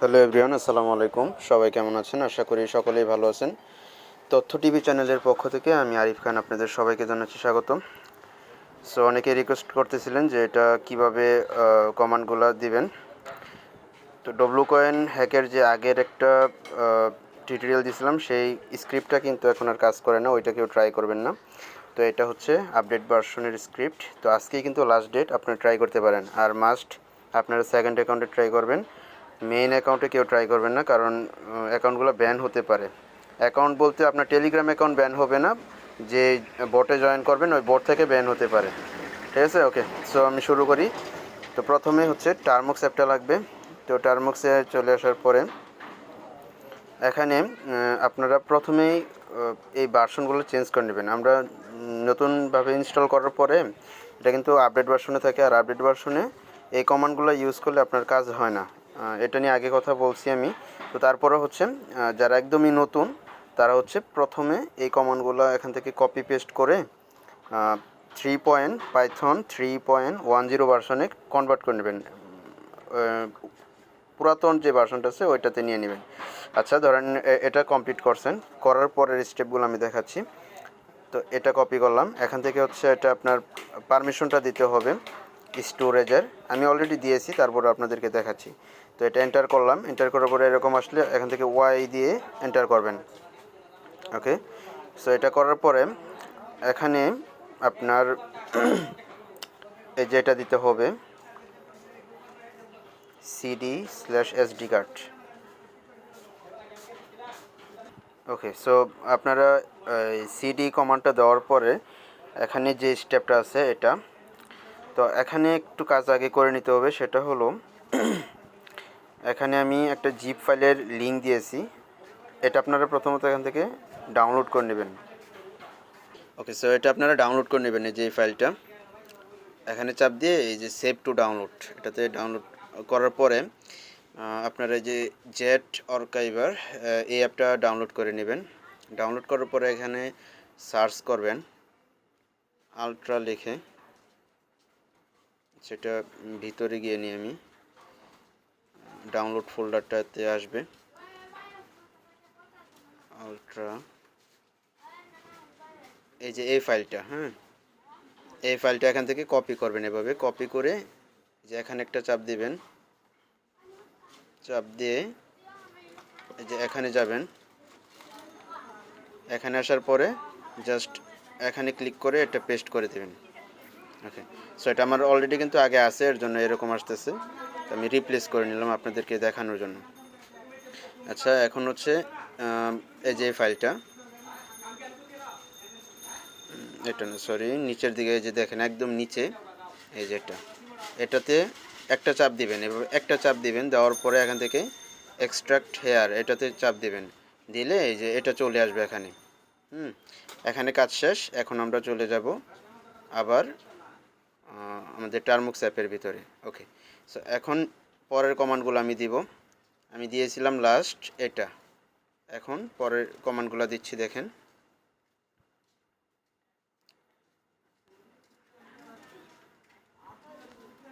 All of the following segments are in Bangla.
হ্যালো এভরিওয়ান, আসসালামু আলাইকুম। সবাই কেমন আছেন? আশা করি সকলেই ভালো আছেন। তথ্য টিভি চ্যানেলের পক্ষ থেকে আমি আরিফ খান আপনাদের সবাইকে জানাচ্ছি স্বাগতম। সো অনেকে রিকোয়েস্ট করতেছিলেন যে এটা কিভাবে কমান্ডগুলো দিবেন। তো Wcoin হ্যাকের যে আগের একটা টিউটোরিয়াল দিয়েছিলাম, সেই স্ক্রিপ্টটা কিন্তু এখন আর কাজ করে না, ওইটা কেউ ট্রাই করবেন না। তো এটা হচ্ছে আপডেট ভার্সনের স্ক্রিপ্ট। তো আজকেই কিন্তু লাস্ট ডেট, আপনারা ট্রাই করতে পারেন। আর মাস্ট আপনারা সেকেন্ড অ্যাকাউন্টে ট্রাই করবেন, মেইন অ্যাকাউন্টে কেউ ট্রাই করবেন না, কারণ অ্যাকাউন্টগুলো ব্যান হতে পারে। অ্যাকাউন্ট বলতে আপনার টেলিগ্রাম অ্যাকাউন্ট ব্যান হবে না, যে বটে জয়েন করবেন ওই বট থেকে ব্যান হতে পারে। ঠিক আছে, ওকে। সো আমি শুরু করি। তো প্রথমে হচ্ছে টার্মক্স অ্যাপটা লাগবে। তো টার্মক্সে চলে আসার পরে এখানে আপনারা প্রথমেই এই ভার্সনগুলো চেঞ্জ করে নেবেন। আমরা নতুনভাবে ইনস্টল করার পরে এটা কিন্তু আপডেট ভার্সনে থাকে, আর আপডেট ভার্সনে এই কমান্ডগুলো ইউজ করলে আপনার কাজ হয় না। এটা নিয়ে আগে কথা বলছি আমি। তো তারপরে হচ্ছে যারা একদমই নতুন তারা হচ্ছে প্রথমে এই কমান্ডগুলো এখান থেকে কপি পেস্ট করে 3.10 ভার্সনে কনভার্ট করে নেবেন। পুরাতন যে ভার্সনটা আছে ওইটাতে নিয়ে নেবেন। আচ্ছা, ধরেন এটা কমপ্লিট করছেন, করার পরের স্টেপগুলো আমি দেখাচ্ছি। তো এটা কপি করলাম, এখান থেকে হচ্ছে এটা আপনার পারমিশনটা দিতে হবে স্টোরেজের। আমি অলরেডি দিয়েছি, তারপর আপনাদেরকে দেখাচ্ছি। তো এটা এন্টার করলাম, এন্টার করার পরে এরকম আসলে এখান থেকে ওয়াই দিয়ে এন্টার করবেন। ওকে। সো এটা করার পরে এখানে আপনার এই যে এটা দিতে হবে CD/SD কার্ড। ওকে। সো আপনারা সিডি কমান্ডটা দেওয়ার পরে এখানে যে স্টেপটা আছে এটা, তো এখানে একটু কাজ আগে করে নিতে হবে। সেটা হলো এখানে আমি একটা জিপ ফাইলের লিঙ্ক দিয়েছি, এটা আপনারা প্রথমত এখান থেকে ডাউনলোড করে নেবেন। ওকে। সো এটা আপনারা ডাউনলোড করে নেবেন, এই যে ফাইলটা এখানে চাপ দিয়ে এই যে সেভ টু ডাউনলোড, এটাতে ডাউনলোড করার পরে আপনারা এই যে জেট আর্কাইভার এই অ্যাপটা ডাউনলোড করে নেবেন। ডাউনলোড করার পরে এখানে সার্চ করবেন আলট্রা লিখে, সেটা ভিতরে গিয়ে নিয়ে আমি ডাউনলোড ফোল্ডারটাতে আসবে আলট্রা, এই যে এই ফাইলটা, হ্যাঁ এই ফাইলটা এখান থেকে কপি করবেন। এভাবে কপি করে যে এখানে একটা চাপ দিবেন, চাপ দিয়ে এই যে এখানে যাবেন, এখানে আসার পরে জাস্ট এখানে ক্লিক করে এটা পেস্ট করে দেবেন। ওকে। সো এটা আমার অলরেডি কিন্তু আগে আছে, এর জন্য এরকম আসতেছে। আমি রিপ্লেস করে নিলাম আপনাদেরকে দেখানোর জন্য। আচ্ছা, এখন হচ্ছে এই যে ফাইলটা, এটা না সরি, নিচের দিকে এই যে দেখেন একদম নিচে এই যে এটাতে একটা চাপ দিবেন, এভাবে একটা চাপ দিবেন, দেওয়ার পরে এখান থেকে এক্সট্রাক্ট হেয়ার এটাতে চাপ দিবেন, দিলে এই যে এটা চলে আসবে এখানে। এখানে কাজ শেষ। এখন আমরা চলে যাব আবার আমাদের টার্মক্স অ্যাপের ভিতরে। ওকে। সো এখন পরের কমান্ডগুলো আমি দিব, আমি দিয়েছিলাম লাস্ট এটা। এখন পরের কমান্ডগুলো দিচ্ছি, দেখেন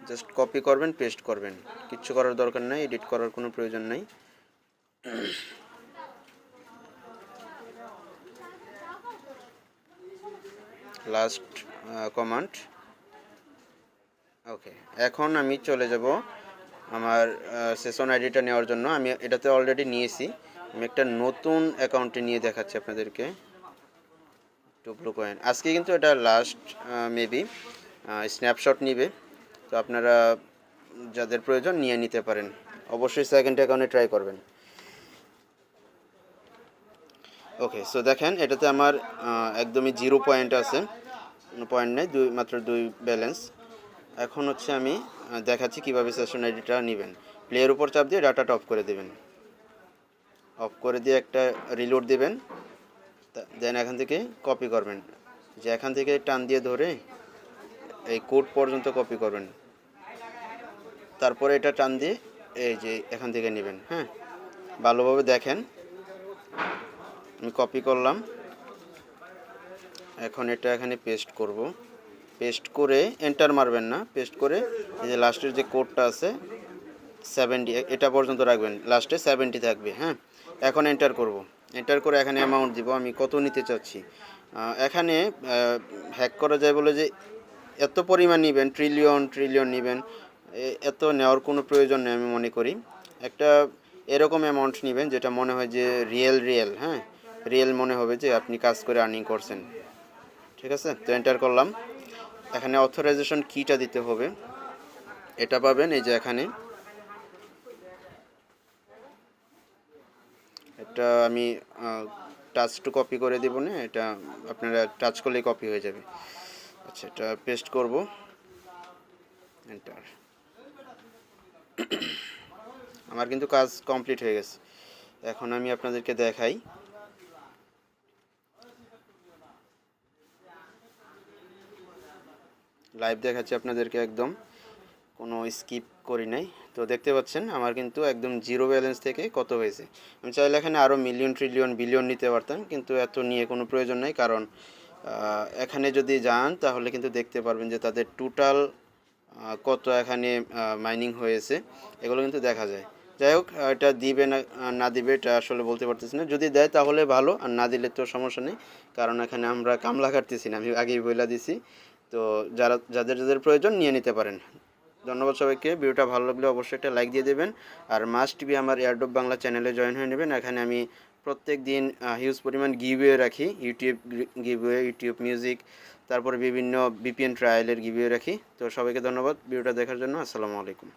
জাস্ট কপি করবেন, পেস্ট করবেন, কিচ্ছু করার দরকার নেই, এডিট করার কোনো প্রয়োজন নেই। Last command. ওকে। এখন আমি চলে যাব আমার সেশন আইডিটা নেওয়ার জন্য। আমি এটাতে অলরেডি নিয়েছি, আমি একটা নতুন অ্যাকাউন্টে নিয়ে দেখাচ্ছি আপনাদেরকে। Wcoin আজকে কিন্তু এটা লাস্ট মেবি স্ন্যাপশট নিবে, তো আপনারা যাদের প্রয়োজন নিয়ে নিতে পারেন। অবশ্যই সেকেন্ড অ্যাকাউন্টে ট্রাই করবেন। ওকে। সো দেখেন এটাতে আমার একদমই 0 পয়েন্ট আছে, কোনো পয়েন্ট নেই, মাত্র 2 ব্যালেন্স। এখন হচ্ছে আমি দেখাচ্ছি কীভাবে সেশন আইডিটা নেবেন। প্লেয়ের উপর চাপ দিয়ে ডাটাটা অফ করে দেবেন, অফ করে দিয়ে একটা রিলোড দেবেন, দেন এখান থেকে কপি করবেন, যে এখান থেকে টান দিয়ে ধরে এই কোড পর্যন্ত কপি করবেন, তারপরে এটা টান দিয়ে এই যে এখান থেকে নেবেন। হ্যাঁ, ভালোভাবে দেখেন, আমি কপি করলাম, এখন এটা এখানে পেস্ট করব। পেস্ট করে এন্টার মারবেন না, পেস্ট করে এই যে লাস্টের যে কোডটা আছে 70 এটা পর্যন্ত রাখবেন, লাস্টে 70 থাকবে। হ্যাঁ, এখন এন্টার করব। এন্টার করে এখানে অ্যামাউন্ট দিব, আমি কত নিতে চাচ্ছি। এখানে হ্যাক করা যায় বলে যে এত পরিমাণ নেবেন, ট্রিলিয়ন ট্রিলিয়ন নেবেন, এত নেওয়ার কোনো প্রয়োজন নেই আমি মনে করি। একটা এরকম অ্যামাউন্ট নেবেন যেটা মনে হয় যে রিয়েল, হ্যাঁ, রিয়েল মনে হবে যে আপনি কাজ করে আর্নিং করছেন। ঠিক আছে, তো এন্টার করলাম। এখানে অথরাইজেশন কিটা দিতে হবে, এটা পাবেন এই যে এখানে। এটা আমি টাচ টু কপি করে দেবো না, এটা আপনারা টাচ করলেই কপি হয়ে যাবে। আচ্ছা, এটা পেস্ট করব, এন্টার। আমার কিন্তু কাজ কমপ্লিট হয়ে গেছে। এখন আমি আপনাদেরকে দেখাই। লাইভ দেখাচ্ছি আপনাদেরকে, একদম কোনো স্কিপ করি নাই। তো দেখতে পাচ্ছেন আমার কিন্তু একদম জিরো ব্যালেন্স থেকে কত হয়েছে। আমি চাইলে এখানে আরও মিলিয়ন ট্রিলিয়ন বিলিয়ন নিতে পারতাম, কিন্তু এত নিয়ে কোনো প্রয়োজন নেই, কারণ এখানে যদি যান তাহলে কিন্তু দেখতে পারবেন যে তাদের টোটাল কত এখানে মাইনিং হয়েছে, এগুলো কিন্তু দেখা যায়। যাই হোক, এটা দিবে না না দিবে এটা আসলে বলতে পারতেছি না। যদি দেয় তাহলে ভালো, আর না দিলে তো সমস্যা নেই, কারণ এখানে আমরা কামলা কাটতেছি না, আমি আগেই বইলা দিছি। তো যাদের যাদের প্রয়োজন নিয়ে নিতে পারেন। ধন্যবাদ সবাইকে। ভিডিওটা ভালো লাগলে অবশ্যই একটা লাইক দিয়ে দেবেন, আর মাস্ট বি আমার এয়ারড্রপ বাংলা চ্যানেলে জয়েন হয়ে নেবেন। এখানে আমি প্রত্যেক দিন হিউজ পরিমাণ গিভওয়ে রাখি, ইউটিউব গিভওয়ে, ইউটিউব মিউজিক, তারপরে বিভিন্ন বিপিএন ট্রায়ালের গিভওয়ে রাখি। তো সবাইকে ধন্যবাদ ভিডিওটা দেখার জন্য। আসসালামু আলাইকুম।